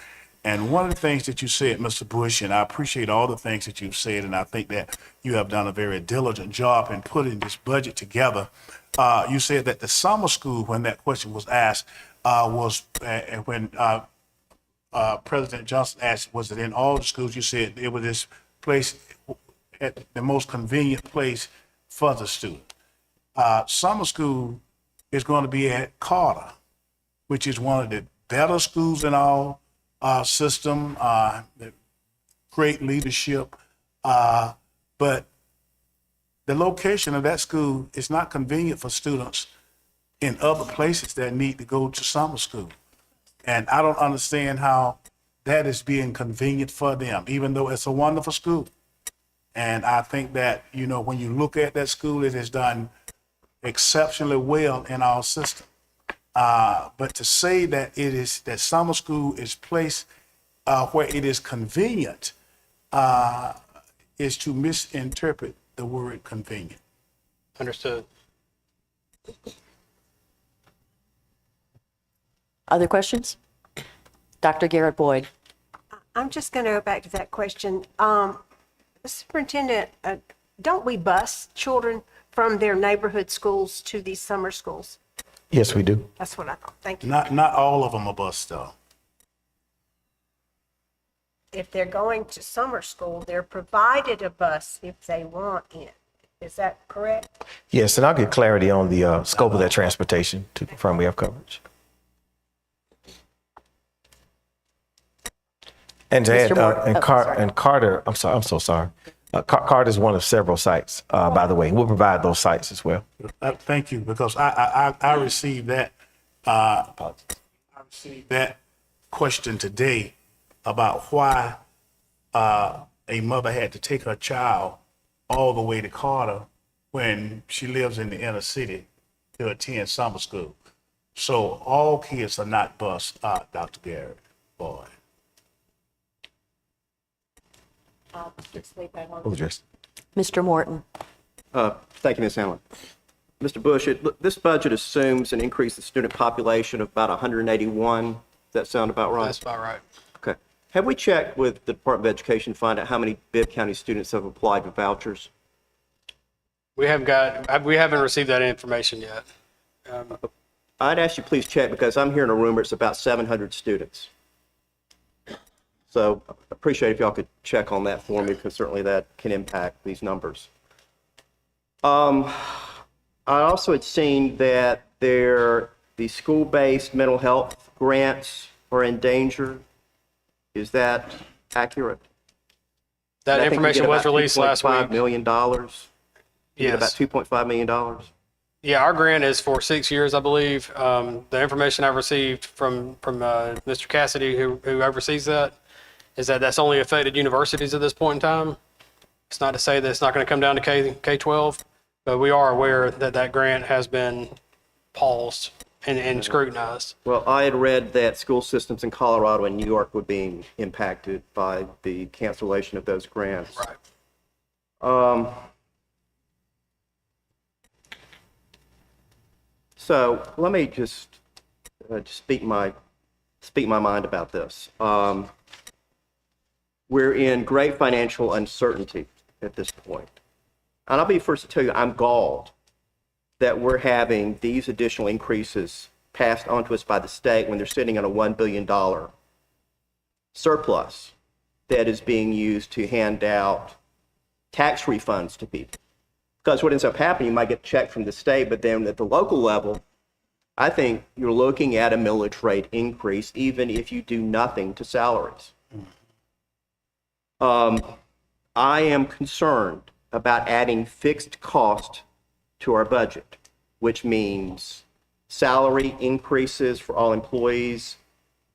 And one of the things that you said, Mr. Bush, and I appreciate all the things that you've said, and I think that you have done a very diligent job in putting this budget together. You said that the summer school, when that question was asked, when President Johnson asked, was it in all the schools? You said it was this place, at the most convenient place for the student. Summer school is going to be at Carter, which is one of the better schools in our system, great leadership, but the location of that school is not convenient for students in other places that need to go to summer school. And I don't understand how that is being convenient for them, even though it's a wonderful school. And I think that, when you look at that school, it has done exceptionally well in our system. But to say that that summer school is placed where it is convenient is to misinterpret the word convenient. Understood. Other questions? Dr. Garrett Boyd. I'm just going to go back to that question. Superintendent, don't we bus children from their neighborhood schools to these summer schools? Yes, we do. That's what I thought. Thank you. Not all of them are bused though. If they're going to summer school, they're provided a bus if they want it. Is that correct? Yes, and I'll get clarity on the scope of that transportation to confirm we have coverage. And to Mr. add, Moore- oh, sorry. And Carter, I'm so sorry. Carter is one of several sites, by the way. We'll provide those sites as well. Thank you, because I received that, I received that question today about why, a mother had to take her child all the way to Carter when she lives in the inner city to attend summer school. So all kids are not bused, Dr. Garrett, boy. We'll address. Mr. Morton. Thank you, Ms. Hamlin. Mr. Bush, this budget assumes an increase in student population of about 181. Does that sound about right? That's about right. Okay. Have we checked with the Department of Education to find out how many Bibb County students have applied for vouchers? We haven't received that information yet. I'd ask you please check because I'm hearing a rumor it's about 700 students. So I appreciate if y'all could check on that for me because certainly that can impact these numbers. I also had seen that the school-based mental health grants are in danger. Is that accurate? That And I think we information get was about released last $2.5 week. million. You get about Yes. $2.5 million. Yeah, our grant is for 6 years, I believe. The information I've received from Mr. Cassidy, who oversees that, is that that's only affected universities at this point in time. It's not to say that it's not going to come down to K-12, but we are aware that that grant has been paused and scrutinized. Well, I had read that school systems in Colorado and New York were being impacted by the cancellation of those grants. Right. So let me just speak my mind about this. We're in great financial uncertainty at this point. And I'll be first to tell you, I'm galled that we're having these additional increases passed on to us by the state when they're sitting on a $1 billion surplus that is being used to hand out tax refunds to people. Because what ends up happening, you might get a check from the state, but then at the local level, I think you're looking at a millage rate increase even if you do nothing to salaries. I am concerned about adding fixed cost to our budget, which means salary increases for all employees,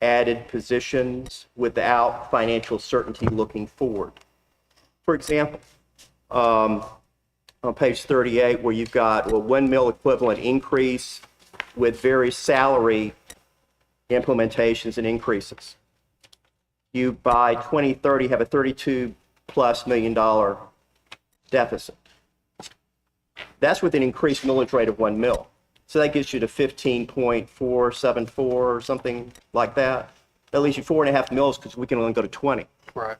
added positions without financial certainty looking forward. For example, on page 38, where you've got a 1 mil equivalent increase with various salary implementations and increases. You, by 2030, have a $32+ million deficit. That's with an increased millage rate of 1 mil. So that gets you to 15.474 or something like that. That leaves you 4.5 mils because we can only go to 20. Right.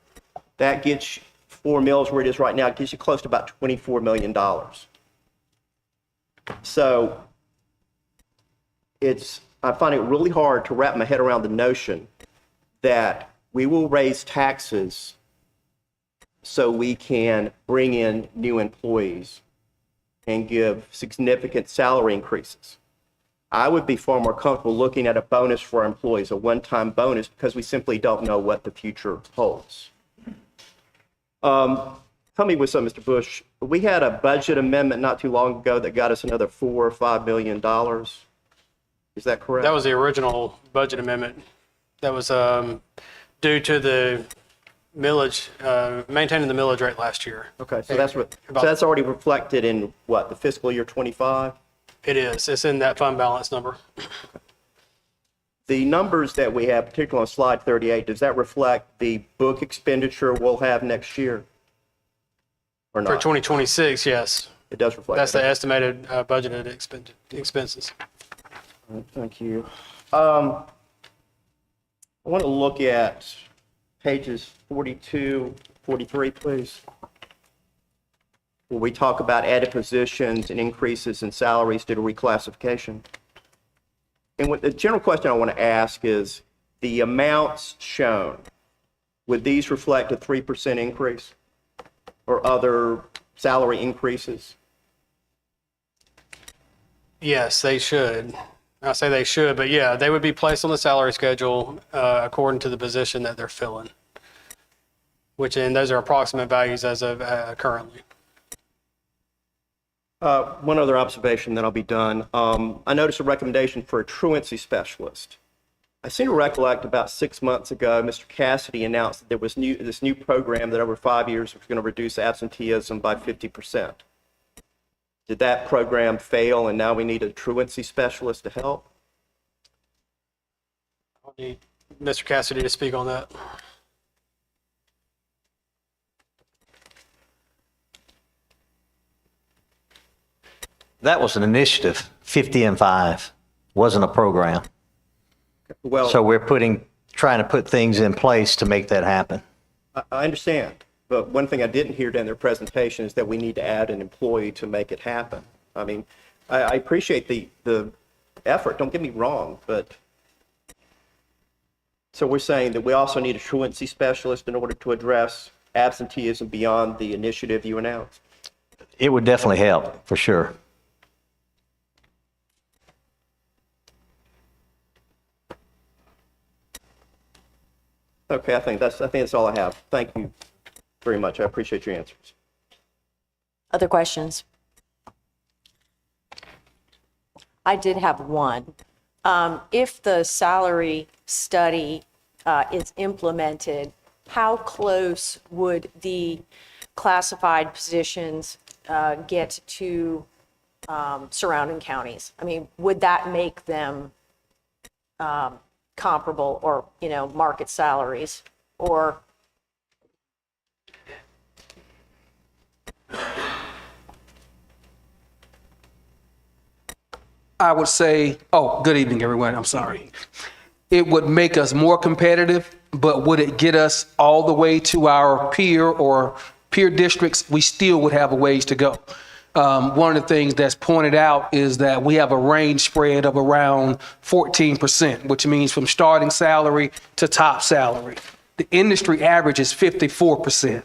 That gets 4 mils where it is right now. It gets you close to about $24 million. So I find it really hard to wrap my head around the notion that we will raise taxes so we can bring in new employees and give significant salary increases. I would be far more comfortable looking at a bonus for our employees, a one-time bonus, because we simply don't know what the future holds. Tell me with some, Mr. Bush, we had a budget amendment not too long ago that got us another $4 or $5 million. Is that correct? That was the original budget amendment. That was due to the millage, maintaining the millage rate last year. Okay, so that's already reflected in what, the fiscal year 25? It is. It's in that fund balance number. The numbers that we have, particularly on slide 38, does that reflect the book expenditure we'll have next year? Or not? For 2026, yes. It does reflect That's that. the estimated budgeted expenses. Thank you. I want to look at pages 42, 43, please. Where we talk about added positions and increases in salaries due to reclassification. And what the general question I want to ask is, the amounts shown, would these reflect a 3% increase or other salary increases? Yes, they should. I say they should, but yeah, they would be placed on the salary schedule according to the position that they're filling. and those are approximate values as of currently. One other observation, then I'll be done. I noticed a recommendation for a truancy specialist. I seem to recollect about 6 months ago, Mr. Cassidy announced that there was this new program that over 5 years was going to reduce absenteeism by 50%. Did that program fail and now we need a truancy specialist to help? I'll need Mr. Cassidy to speak on that. That was an initiative, 50 and 5, wasn't a program. Well, So we're trying to put things in place to make that happen. I understand, but one thing I didn't hear during their presentation is that we need to add an employee to make it happen. I mean, I appreciate the effort, don't get me wrong, but so we're saying that we also need a truancy specialist in order to address absenteeism beyond the initiative you announced? It would definitely help, for sure. Okay, I think that's all I have. Thank you very much. I appreciate your answers. Other questions? I did have one. If the salary study is implemented, how close would the classified positions get to surrounding counties? I mean, would that make them comparable or, market salaries? Or I would say, good evening, everyone. I'm sorry. It would make us more competitive, but would it get us all the way to our peer districts? We still would have a ways to go. One of the things that's pointed out is that we have a range spread of around 14%, which means from starting salary to top salary. The industry average is 54%.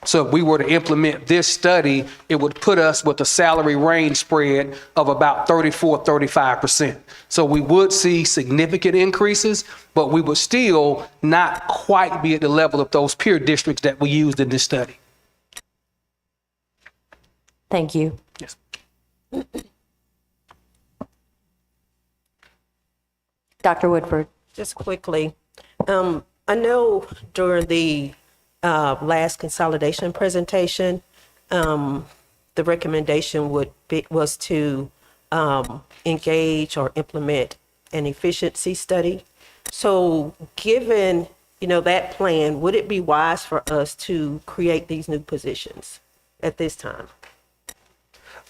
So if we were to implement this study, it would put us with a salary range spread of about 34-35%. So we would see significant increases, but we would still not quite be at the level of those peer districts that we used in this study. thank you. Yes. Dr. Woodford? Just quickly, I know during the last consolidation presentation, the recommendation was to engage or implement an efficiency study. So given, that plan, would it be wise for us to create these new positions at this time?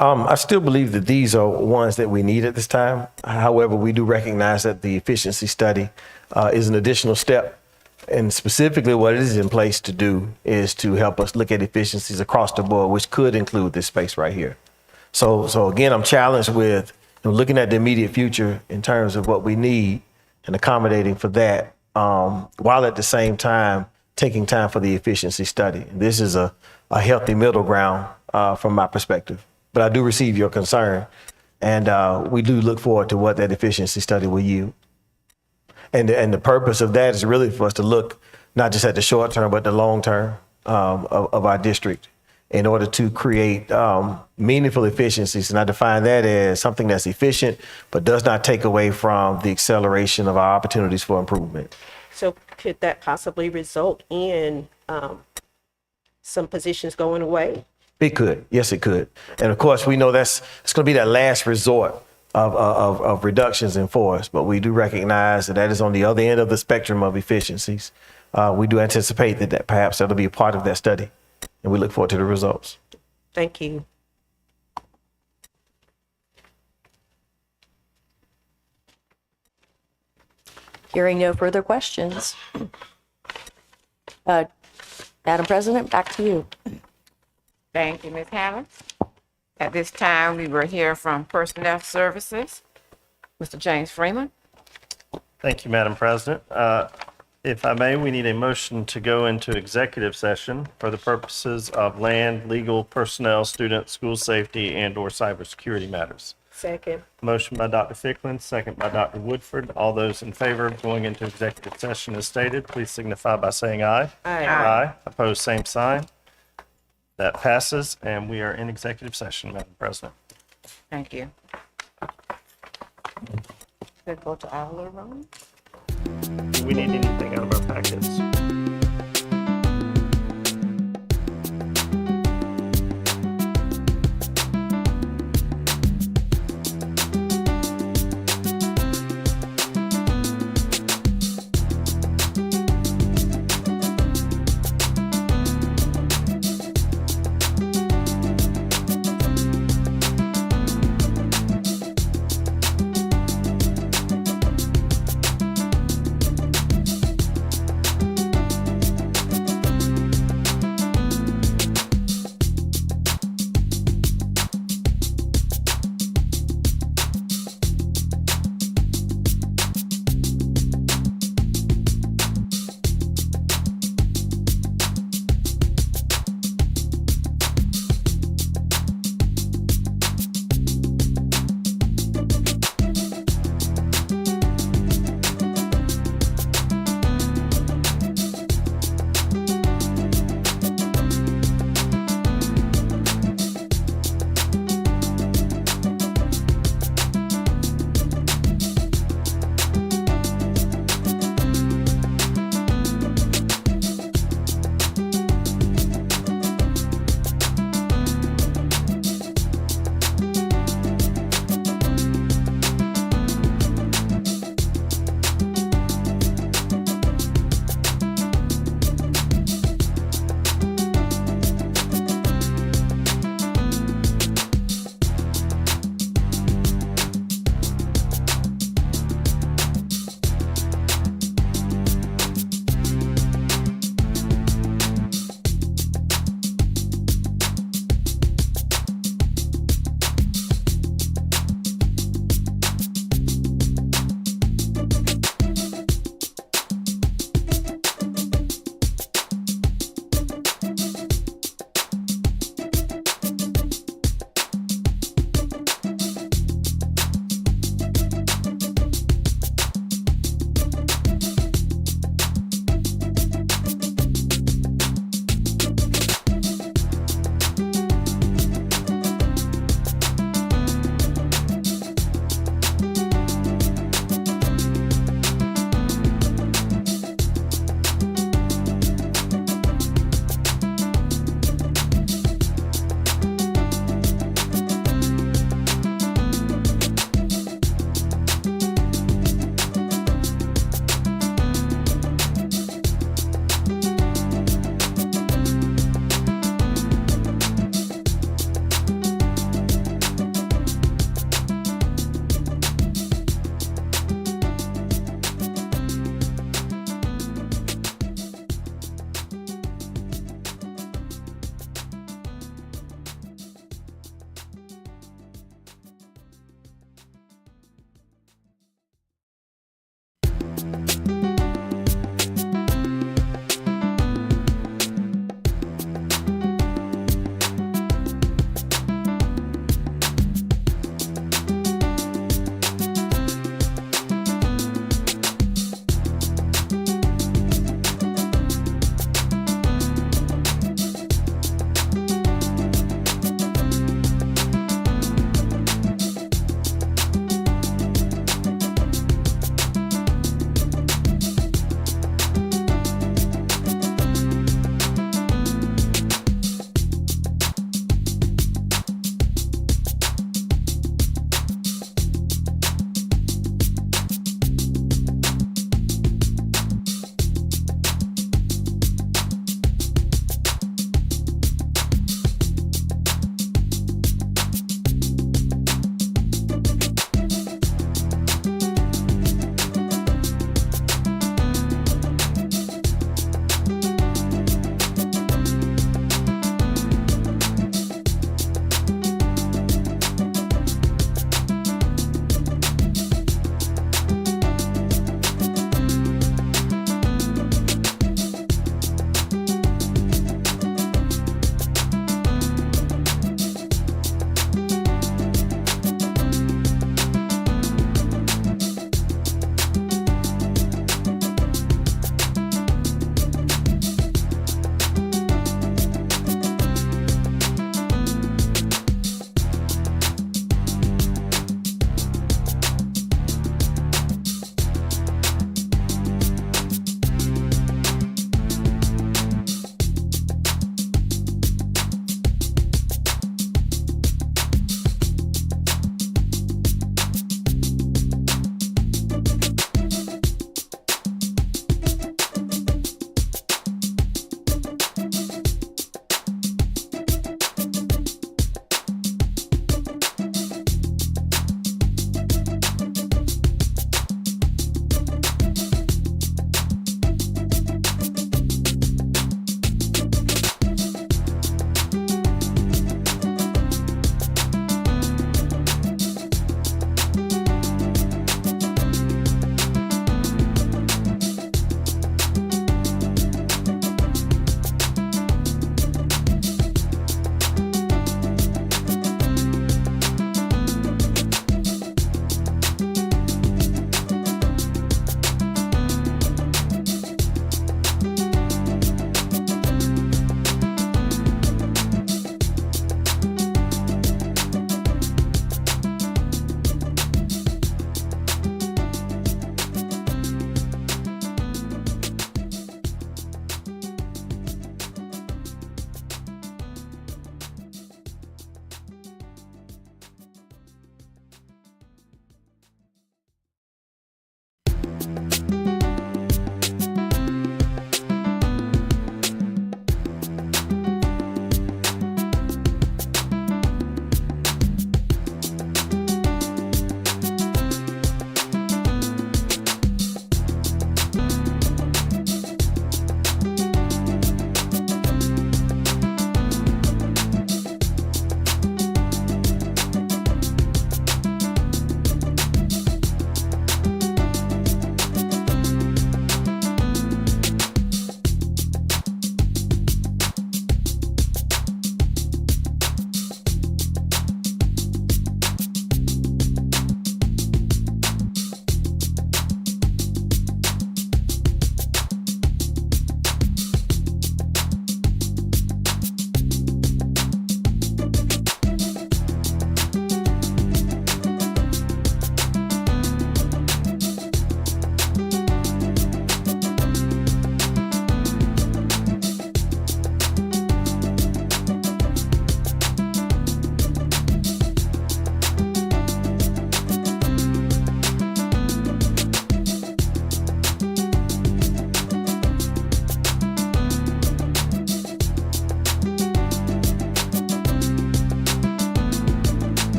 I still believe that these are ones that we need at this time. However, we do recognize that the efficiency study is an additional step. And specifically what it is in place to do is to help us look at efficiencies across the board, which could include this space right here. So again, I'm challenged with looking at the immediate future in terms of what we need and accommodating for that, while at the same time taking time for the efficiency study. This is a healthy middle ground from my perspective. But I do receive your concern, and we do look forward to what that efficiency study will yield. And the purpose of that is really for us to look not just at the short term, but the long term of our district in order to create meaningful efficiencies. And I define that as something that's efficient, but does not take away from the acceleration of our opportunities for improvement. So could that possibly result in some positions going away? It could. Yes, it could. And of course, we know it's going to be that last resort of reductions in force, but we do recognize that is on the other end of the spectrum of efficiencies. We do anticipate that perhaps that'll be a part of that study, and we look forward to the results. Thank you. Hearing no further questions. Madam President, back to you. Thank you, Ms. Hammond. At this time, we will hear from Personnel Services, Mr. James Freeman. Thank you, Madam President. If I may, we need a motion to go into executive session for the purposes of land, legal, personnel, student, school safety, and/or cybersecurity matters. Second. Motion by Dr. Ficklin, second by Dr. Woodford. All those in favor of going into executive session as stated, please signify by saying aye. Aye. Aye. Opposed, same sign. That passes, and we are in executive session, Madam President. Thank you. Let's go to our little room. Do we need anything out of our packets?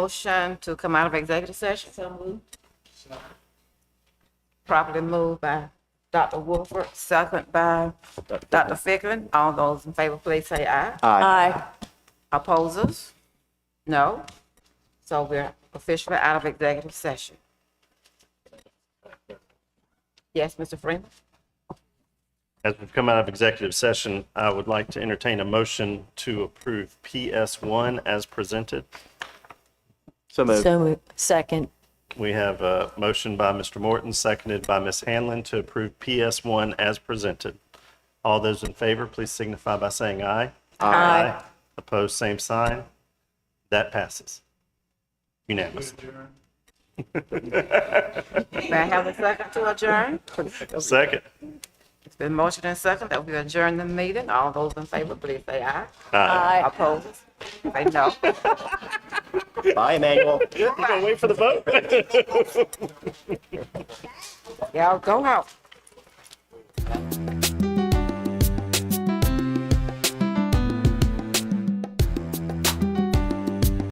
motion to come out of executive session? Properly moved by Dr. Wolford, second by Dr. Ficklin. All those in favor, please say aye. Aye. Opposers? No. So we're officially out of executive session. Yes, Mr. Freeman? As we've come out of executive session, I would like to entertain a motion to approve PS1 as presented. So moved. So moved. Second. We have a motion by Mr. Morton, seconded by Ms. Hanlon to approve PS1 as presented. All those in favor, please signify by saying aye. Aye. Opposed, same sign. That passes. Unanimous. May I have a second to adjourn? Second. It's been motioned and second that we adjourn the meeting. All those in favor, please say aye. Aye. Opposers? Say no. Bye, Emmanuel. We're gonna wait for the vote. Y'all go out.